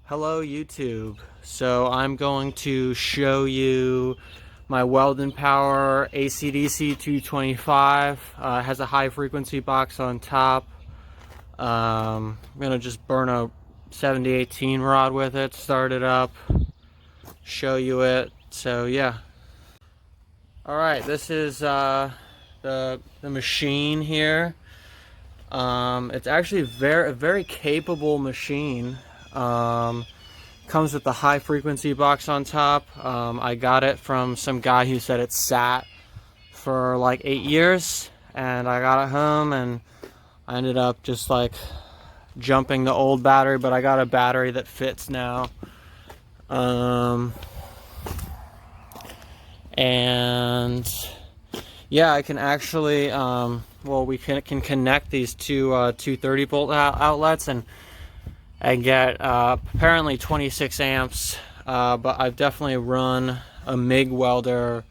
Hello YouTube. So I'm going to show you my weldanpower AC/DC 225. It has a high frequency box on top. I'm gonna just burn a 7018 rod with it, start it up, show you it. So yeah. Alright, this is the machine here. It's actually a very capable machine. Comes with the high frequency box on top. I got it from some guy who said it sat for like 8 years, and I got it home and I ended up just like jumping the old battery, but I got a battery that fits now. And yeah, I can actually we can connect these two 230 volt outlets and get apparently 26 amps, but I've definitely run a MIG welder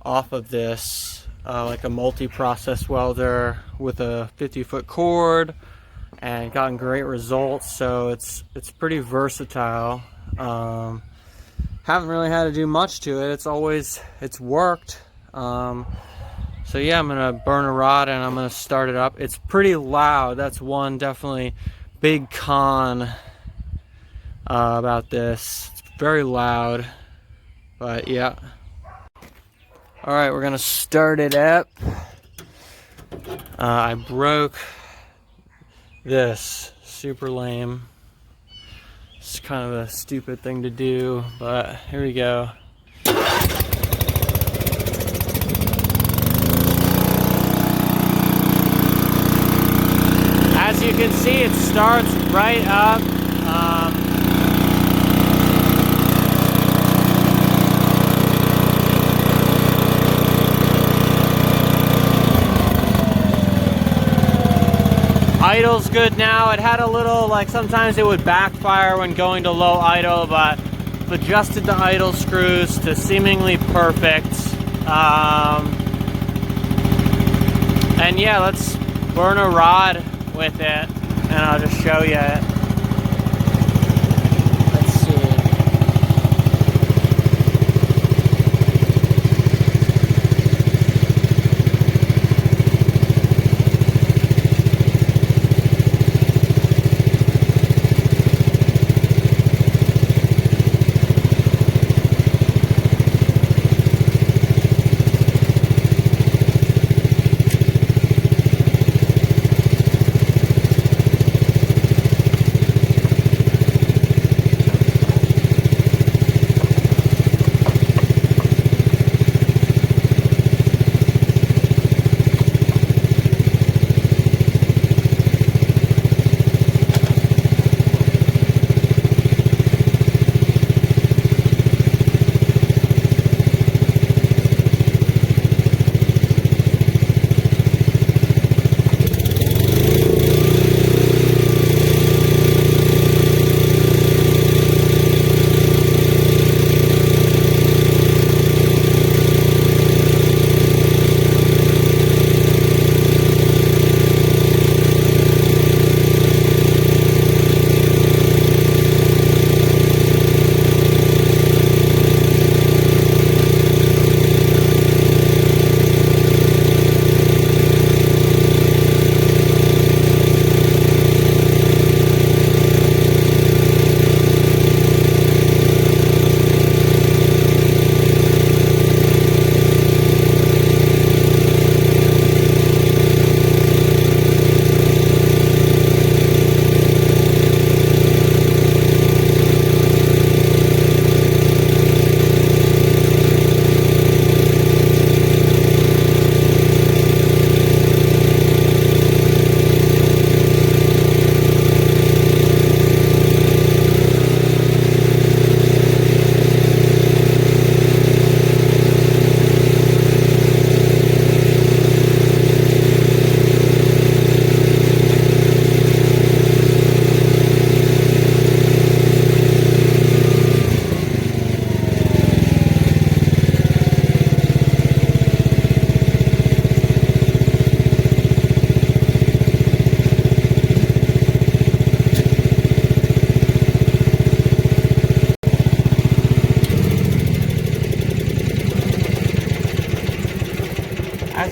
off of this, like a multi-process welder with a 50-foot cord, and gotten great results. So it's pretty versatile. Haven't really had to do much to it. It's worked. So yeah, I'm gonna burn a rod and I'm gonna start it up. It's pretty loud. That's one definitely big con about this. It's very loud, but yeah. All right, we're gonna start it up. I broke this. Super lame. It's kind of a stupid thing to do, but here we go. As you can see, it starts right up. Idle's good now. It had a little, like, sometimes it would backfire when going to low idle, but I've adjusted the idle screws to seemingly perfect. And yeah, let's burn a rod with it, and I'll just show you it. Let's see.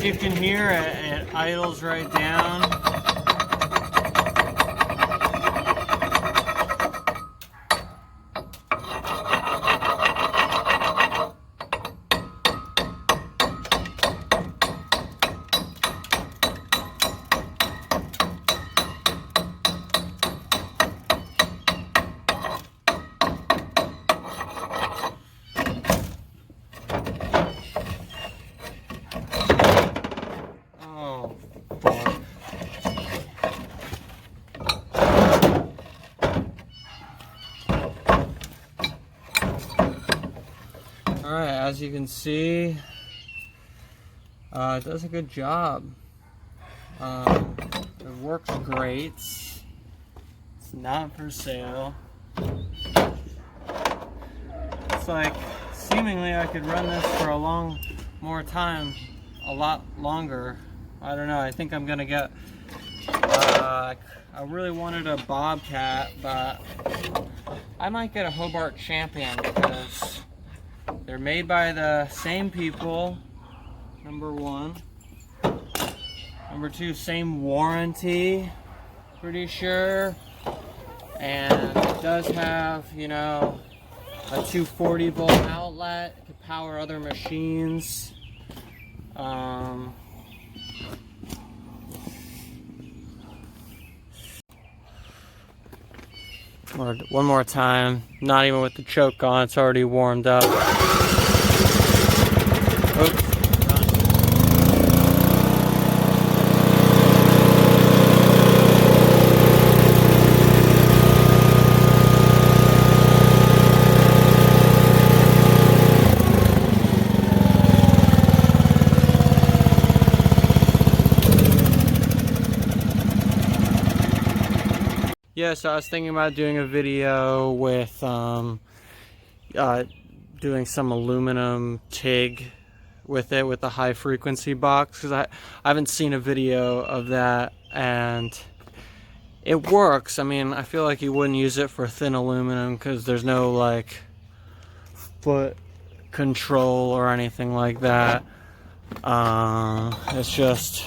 As you can hear, it idles right down. Alright, as you can see, it does a good job. It works great. It's not for sale. It's like, seemingly I could run this for a lot longer. I don't know, I think I'm gonna get, I really wanted a Bobcat, but I might get a Hobart Champion because they're made by the same people, number one. Number two, same warranty, pretty sure. And it does have, you know, a 240 volt outlet. It can power other machines. One more time, not even with the choke on, it's already warmed up. Oops. Yeah, so I was thinking about doing a video with doing some aluminum TIG with it, with a high frequency box, because I haven't seen a video of that, and it works. I mean, I feel like you wouldn't use it for thin aluminum because there's no like foot control or anything like that. It's just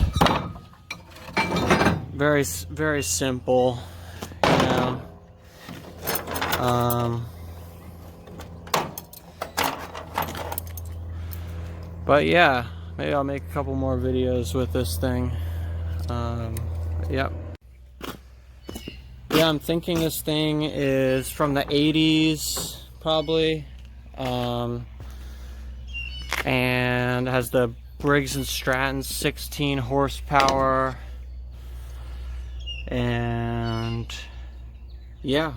very, very simple. But yeah, maybe I'll make a couple more videos with this thing. Yep. Yeah, I'm thinking this thing is from the 80s, probably. And has the Briggs & Stratton 16 horsepower. And yeah.